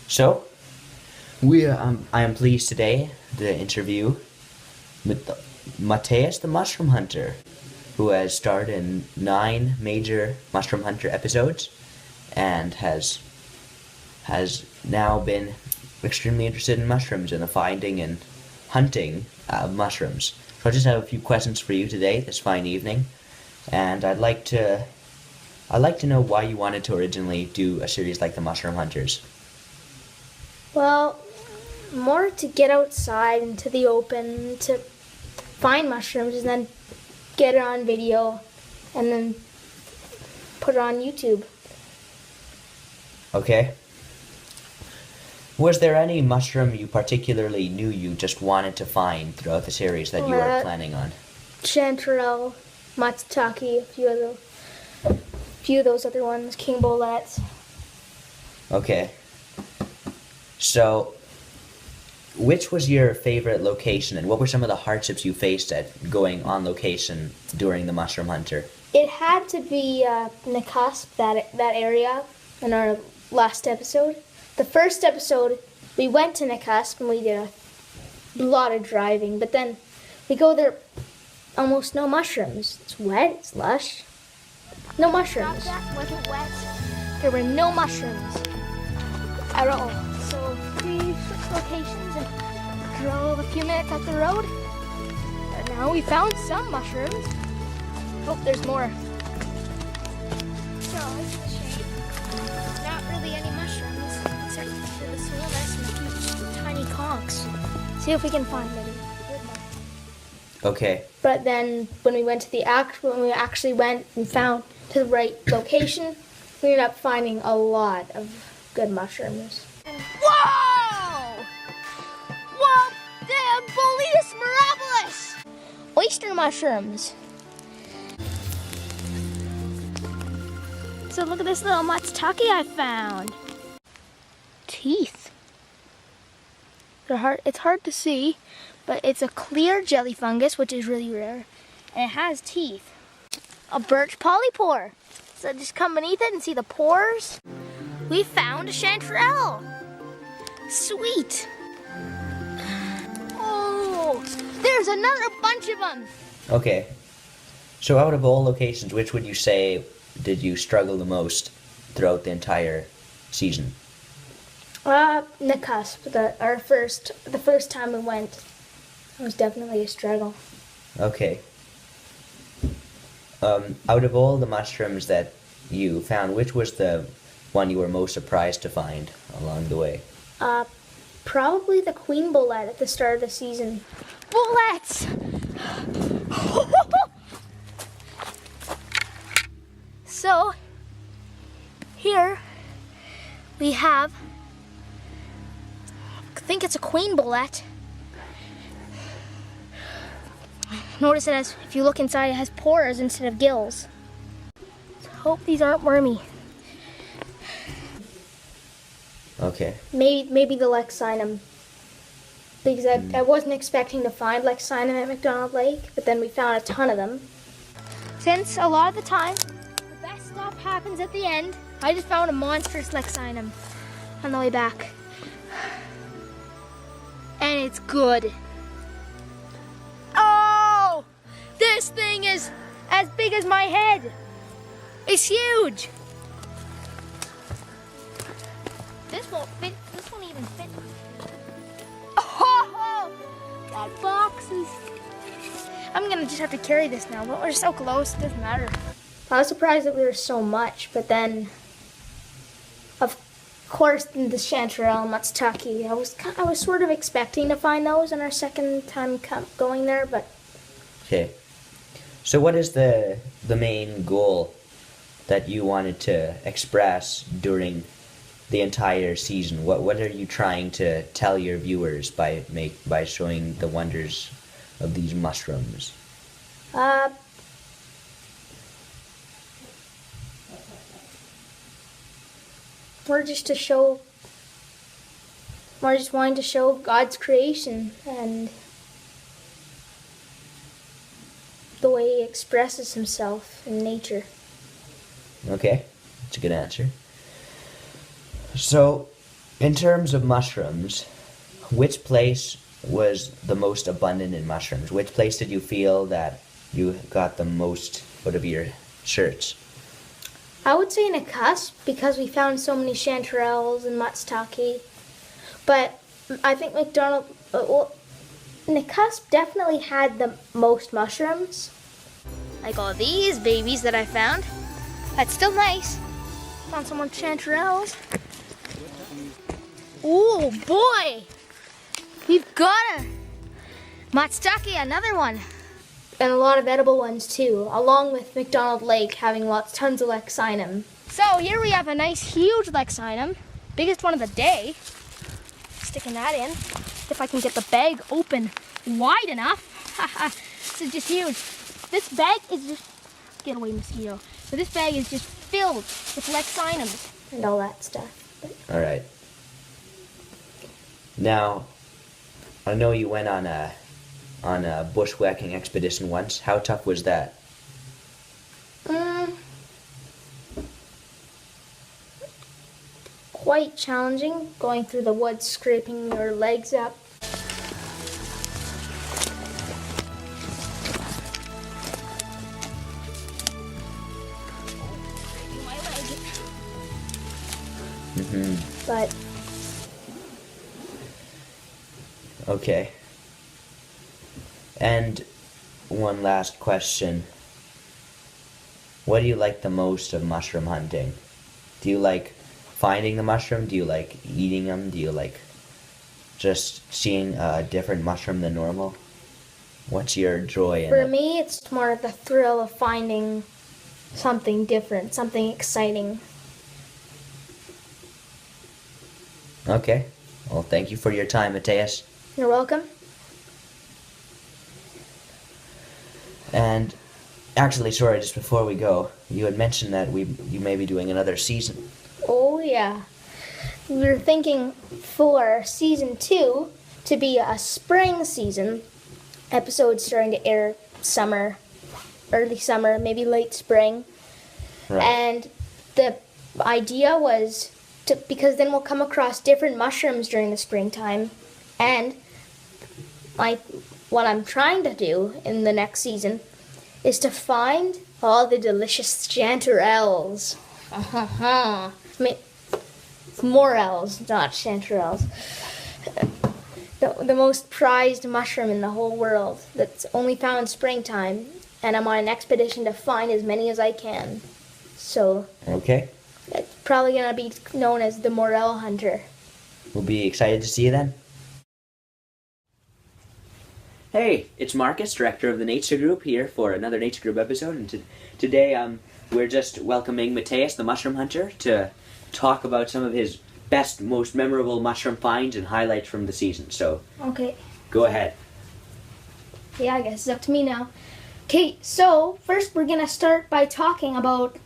So, I am pleased today to interview Mataeus the Mushroom Hunter, who has starred in 9 major Mushroom Hunter episodes and has now been extremely interested in mushrooms and the finding and hunting of mushrooms. So I just have a few questions for you today, this fine evening, and I'd like to know why you wanted to originally do a series like the Mushroom Hunters. Well, more to get outside into the open, to find mushrooms and then get it on video and then put it on YouTube. Okay. Was there any mushroom you particularly knew you just wanted to find throughout the series that you were planning on? Chanterelle, Matsutake, a few of those other ones, king bolettes. Okay. So, which was your favorite location, and what were some of the hardships you faced at going on location during the Mushroom Hunter? It had to be Nakasp, that area, in our last episode. The first episode, we went to Nakasp and we did a lot of driving, but then we go there, almost no mushrooms. It's wet, it's lush. No mushrooms. That wasn't wet. There were no mushrooms at all. So we switched locations and drove a few minutes up the road. And now we found some mushrooms. Hope there's more. So it's a shame. Not really any mushrooms, except for the swimmers and a few tiny conchs. See if we can find any. Okay. But then when we actually went and found to the right location, we ended up finding a lot of good mushrooms. Whoa! Whoa! The Boletus mirabilis! Oyster mushrooms. So look at this little matsutake I found. Teeth. It's hard to see, but it's a clear jelly fungus, which is really rare, and it has teeth. A birch polypore. So just come beneath it and see the pores. We found a chanterelle. Sweet. Oh, there's another bunch of them. Okay. So out of all locations, which would you say did you struggle the most throughout the entire season? Nakasp, the first time we went, it was definitely a struggle. Okay. Out of all the mushrooms that you found, which was the one you were most surprised to find along the way? Probably the queen bolette at the start of the season. Bolettes! So, here we have, I think it's a queen bolette. Notice it has, if you look inside, it has pores instead of gills. So hope these aren't wormy. Okay. Maybe the Lexinum. Because I wasn't expecting to find Lexinum at McDonald Lake, but then we found a ton of them. Since a lot of the time, the best stuff happens at the end, I just found a monstrous Lexinum on the way back. And it's good. Oh! This thing is as big as my head. It's huge. This won't fit. This won't even fit. Oh, that box is. I'm gonna just have to carry this now. But we're so close. It doesn't matter. I was surprised that we were so much, but then, of course, the chanterelle and matsutake. I was sort of expecting to find those in our second time going there, but. Okay. So what is the main goal that you wanted to express during the entire season? What are you trying to tell your viewers by showing the wonders of these mushrooms? We're just wanting to show God's creation and the way he expresses himself in nature. Okay, that's a good answer. So, In terms of mushrooms, which place was the most abundant in mushrooms? Which place did you feel that you got the most out of your search? I would say Nakusp because we found so many chanterelles and matsutake. But I think Nakusp definitely had the most mushrooms. Like all these babies that I found. That's still nice. Found some more chanterelles. Oh boy! We've got a matsutake, another one. And a lot of edible ones too, along with McDonald Lake having tons of Lexinum. So here we have a nice huge Lexinum, biggest one of the day. Sticking that in. If I can get the bag open wide enough. This is just huge. This bag is just, get away mosquito. So this bag is just filled with Lexinums and all that stuff. All right. Now, I know you went on a bushwhacking expedition once. How tough was that? Quite challenging, going through the woods, scraping your legs up. But Okay. And one last question. What do you like the most of mushroom hunting? Do you like finding the mushroom? Do you like eating them? Do you like just seeing a different mushroom than normal? What's your joy in for it? me, it's more the thrill of finding something different, something exciting. Okay. Well, thank you for your time, Mataeus. You're welcome. And actually, sorry, just before we go, you had mentioned that you may be doing another season. Oh yeah. We were thinking for season 2 to be a spring season. Episodes starting to air early summer, maybe late spring. Right. And the idea was because then we'll come across different mushrooms during the springtime. And what I'm trying to do in the next season is to find all the delicious chanterelles. I mean, morels, not chanterelles. The most prized mushroom in the whole world that's only found in springtime. And I'm on an expedition to find as many as I can. So Okay. it's probably going to be known as the morel hunter. We'll be excited to see you then. Hey, it's Marcus, director of the Nature Group, here for another Nature Group episode. And today we're just welcoming Mataeus, the mushroom hunter, to talk about some of his best, most memorable mushroom finds and highlights from the season. So, Okay. go ahead. Yeah, I guess it's up to me now. Okay, so first we're going to start by talking about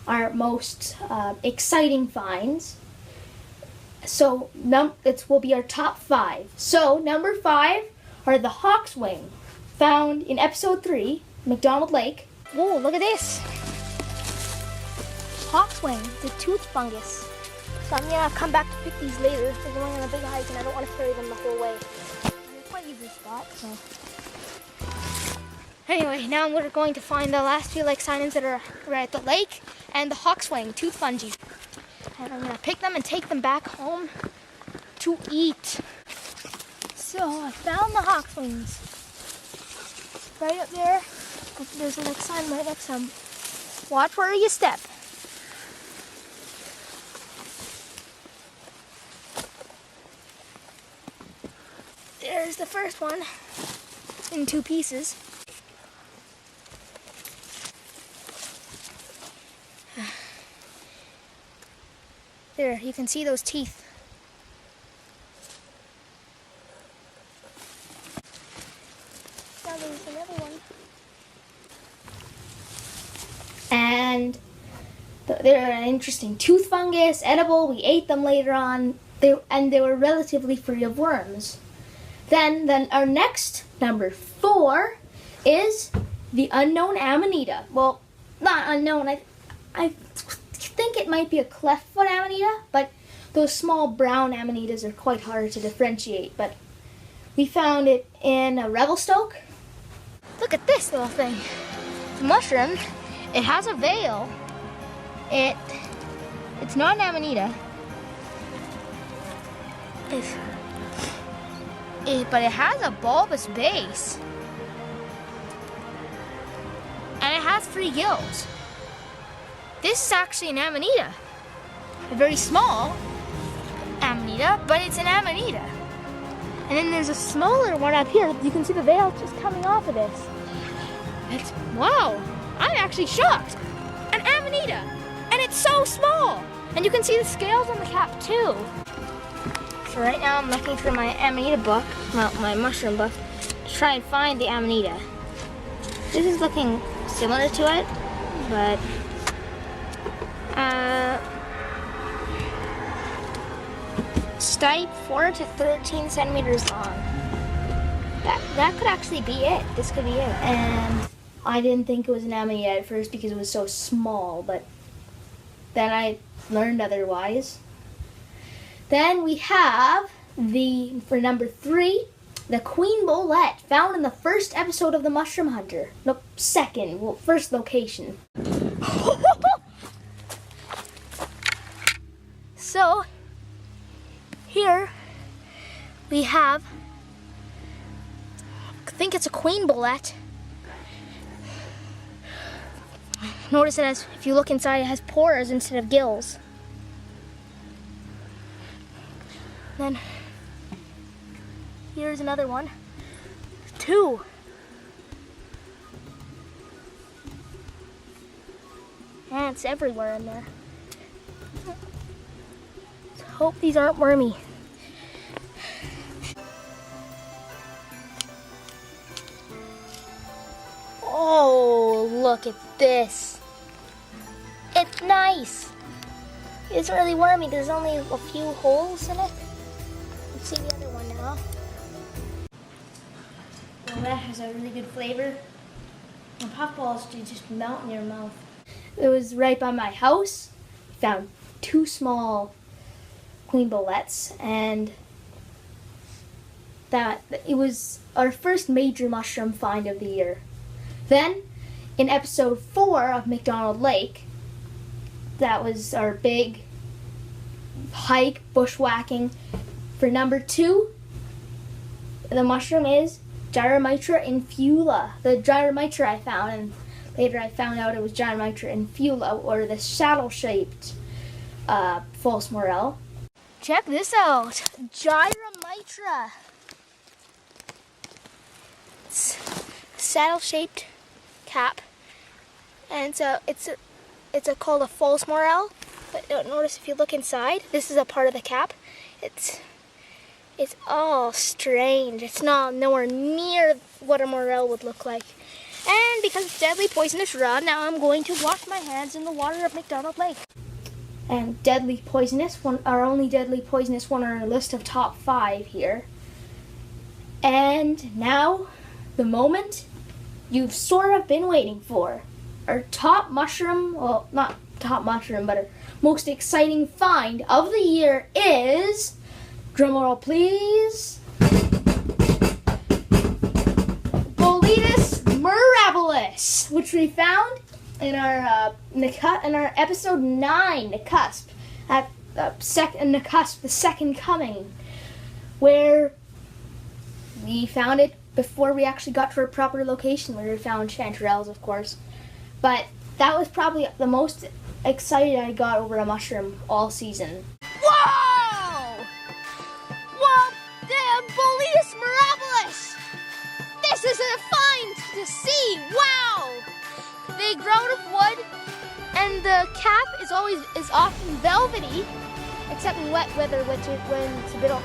our most exciting finds. So it will be our top 5. So number 5 are the hawkswing, found in episode 3, McDonald Lake. Whoa, look at this. Hawkswing, the tooth fungus. So I'm going to come back to pick these later. They're going on a big hike and I don't want to carry them the whole way. It's quite easy spot, so. Anyway, now we're going to find the last few Lexinums that are right at the lake and the hawkswing, tooth fungi. And I'm going to pick them and take them back home to eat. So I found the hawkswings. Right up there. There's a Lexinum right next to them. Watch where you step. There's the first one in 2 pieces. There, you can see those teeth. Now there's another one. And they're an interesting tooth fungus, edible. We ate them later on. They were relatively free of worms. Then our next, number 4, is the unknown amanita. Well, not unknown. I think it might be a cleft-foot amanita, but those small brown amanitas are quite hard to differentiate, but we found it in a Revelstoke. Look at this little thing. It's a mushroom. It has a veil. It's not an amanita. But it has a bulbous base. And it has 3 gills. This is actually an amanita. A very small amanita, but it's an amanita. And then there's a smaller one up here. You can see the veil just coming off of this. Wow, I'm actually shocked. An amanita, and it's so small. And you can see the scales on the cap too. So right now I'm looking for my amanita book, my mushroom book, to try and find the amanita. This is looking similar to it, but stipe 4 to 13 centimeters long. That could actually be it. This could be it. And I didn't think it was an amanita at first because it was so small, but then I learned otherwise. Then we have for number 3, the Queen Bolette, found in the first episode of The Mushroom Hunter. Nope, first location. So, here we have, I think it's a Queen Bolette. Notice it has, if you look inside, it has pores instead of gills. Then, here's another one. 2. And it's everywhere in there. Let's hope these aren't wormy. Oh, look at this. It's nice. It isn't really wormy. There's only a few holes in it. Let's see the other one now. Well, that has a really good flavor. And puffballs just melt in your mouth. It was right by my house. Found 2 small Queen Bolettes, and it was our first major mushroom find of the year. Then, in episode 4 of McDonald Lake, that was our big hike, bushwhacking. For number 2, the mushroom is Gyromitra infula. The Gyromitra I found, and later I found out it was Gyromitra infula, or the saddle-shaped false morel. Check this out, Gyromitra. It's a saddle-shaped cap, and it's called a false morel. But notice if you look inside, this is a part of the cap. It's all strange. It's nowhere near what a morel would look like. And because it's deadly poisonous raw, now I'm going to wash my hands in the water of McDonald Lake. And deadly poisonous, our only deadly poisonous one on our list of top 5 here. And now, the moment you've sort of been waiting for. Our top mushroom, well, not top mushroom, but our most exciting find of the year is, drumroll please, Boletus mirabilis, which we found in our episode 9, The Cusp, at The Cusp, the Second Coming, where we found it before we actually got to our proper location, where we found chanterelles, of course. But that was probably the most excited I got over a mushroom all season. Whoa! Whoa! The Boletus mirabilis! This is a find to see! Wow! They grow out of wood, and the cap is often velvety, except in wet weather, when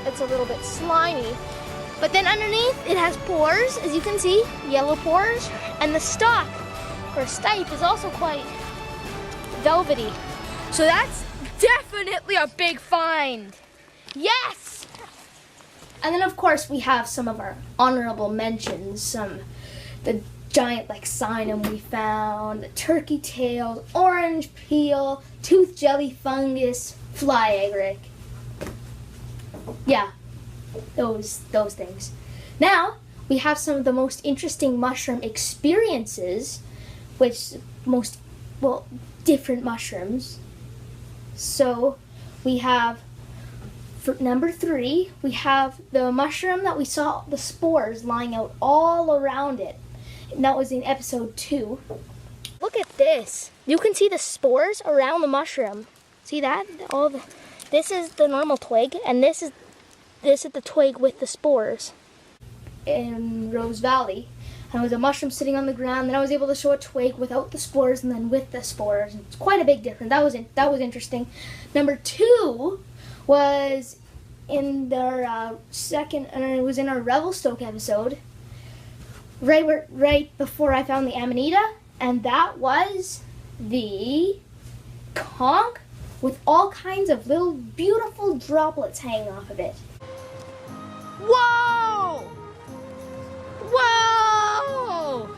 it's a little bit slimy. But then underneath, it has pores, as you can see, yellow pores, and the stalk, or stipe, is also quite velvety. So that's definitely a big find. Yes! And then, of course, we have some of our honorable mentions. The giant Lexinum we found, the turkey tails, orange peel, tooth jelly fungus, fly agaric. Yeah, those things. Now, we have some of the most interesting mushroom experiences, different mushrooms. So, we have, for number 3, we have the mushroom that we saw the spores lying out all around it. And that was in episode 2. Look at this. You can see the spores around the mushroom. See that? This is the normal twig, and this is the twig with the spores. In Rose Valley, and it was a mushroom sitting on the ground. Then I was able to show a twig without the spores, and then with the spores. It's quite a big difference. That was interesting. Number 2 was in our second, and it was in our Revelstoke episode, right before I found the Amanita, and that was the conch with all kinds of little beautiful droplets hanging off of it. Whoa! Whoa!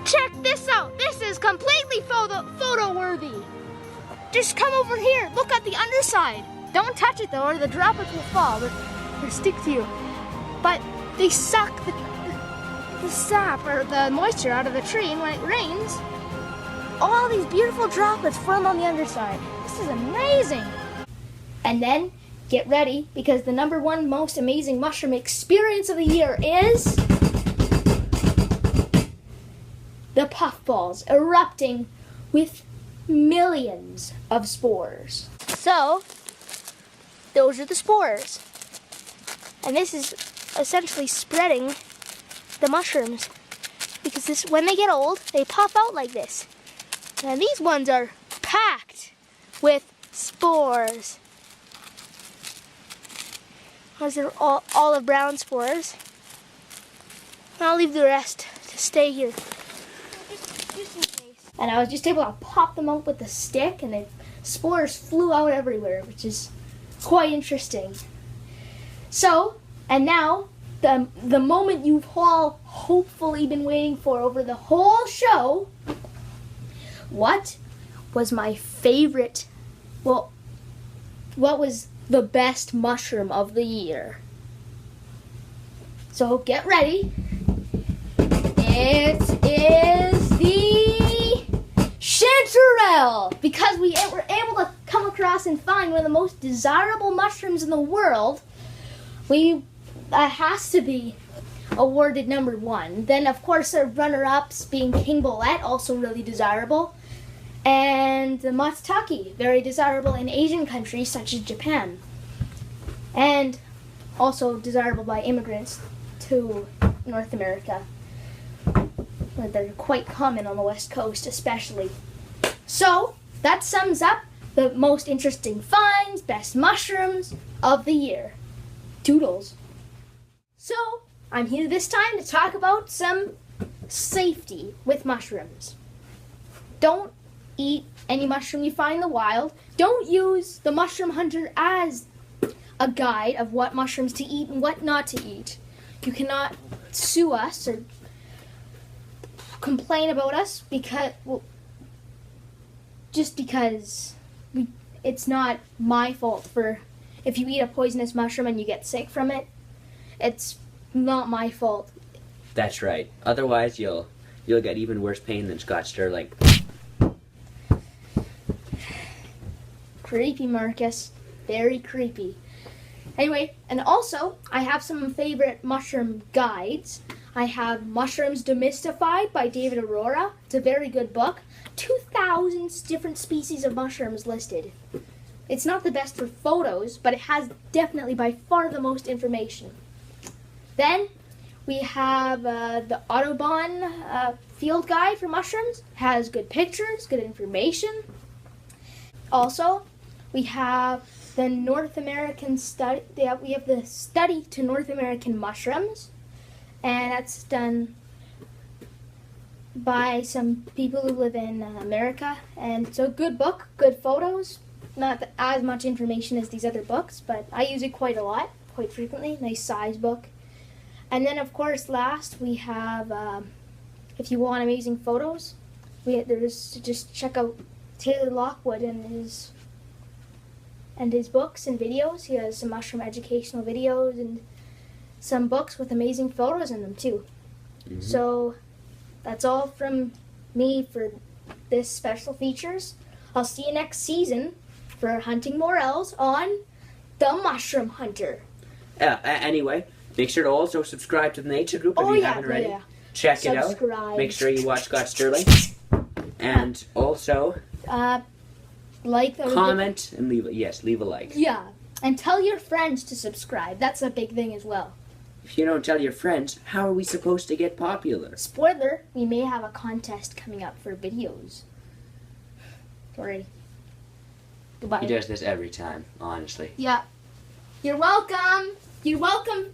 Check this out. This is completely photo worthy. Just come over here. Look at the underside. Don't touch it though, or the droplets will fall or stick to you. But they suck the sap or the moisture out of the tree, and when it rains, all these beautiful droplets form on the underside. This is amazing. And then get ready, because the number 1 most amazing mushroom experience of the year is the puffballs erupting with millions of spores. So, those are the spores. And this is essentially spreading the mushrooms, because when they get old, they pop out like this. And these ones are packed with spores. Those are all olive brown spores. I'll leave the rest to stay here. Just in case. And I was just able to pop them out with a stick, and the spores flew out everywhere, which is quite interesting. So, and now, the moment you've all hopefully been waiting for over the whole show. What was my favorite, what was the best mushroom of the year? So get ready. It is the chanterelle, because we were able to come across and find one of the most desirable mushrooms in the world. That has to be awarded number 1. Then, of course, our runner-ups being King Bolette, also really desirable. And the matsutake, very desirable in Asian countries such as Japan. And also desirable by immigrants to North America. They're quite common on the West Coast, especially. So, that sums up the most interesting finds, best mushrooms of the year. Toodles. So, I'm here this time to talk about some safety with mushrooms. Don't eat any mushroom you find in the wild. Don't use the Mushroom Hunter as a guide of what mushrooms to eat and what not to eat. You cannot sue us or complain about us because it's not my fault for if you eat a poisonous mushroom and you get sick from it. It's not my fault. That's right. Otherwise, you'll get even worse pain than Scott Sterling. Creepy, Marcus. Very creepy. Anyway, and also, I have some favorite mushroom guides. I have Mushrooms Demystified by David Aurora. It's a very good book. 2,000 different species of mushrooms listed. It's not the best for photos, but it has definitely by far the most information. Then we have the Audubon Field Guide for Mushrooms. It has good pictures, good information. Also, we have the North American study. We have the Study to North American Mushrooms, and that's done by some people who live in America. And it's a good book, good photos. Not as much information as these other books, but I use it quite a lot, quite frequently. Nice size book. And then, of course, last we have, if you want amazing photos, just check out Taylor Lockwood and his and his books and videos. He has some mushroom educational videos and some books with amazing photos in them too. Mm-hmm. So that's all from me for this special features. I'll see you next season for hunting morels on The Mushroom Hunter. Anyway, make sure to also subscribe to the nature group if you haven't already. Yeah. Check it Subscribe. out. Make sure you watch Scott Sterling. And also like comment and leave a like. Yeah. And tell your friends to subscribe. That's a big thing as well. If you don't tell your friends, how are we supposed to get popular? Spoiler, we may have a contest coming up for videos. Sorry. Goodbye. He does this every time, honestly. Yeah. You're welcome. You're welcome.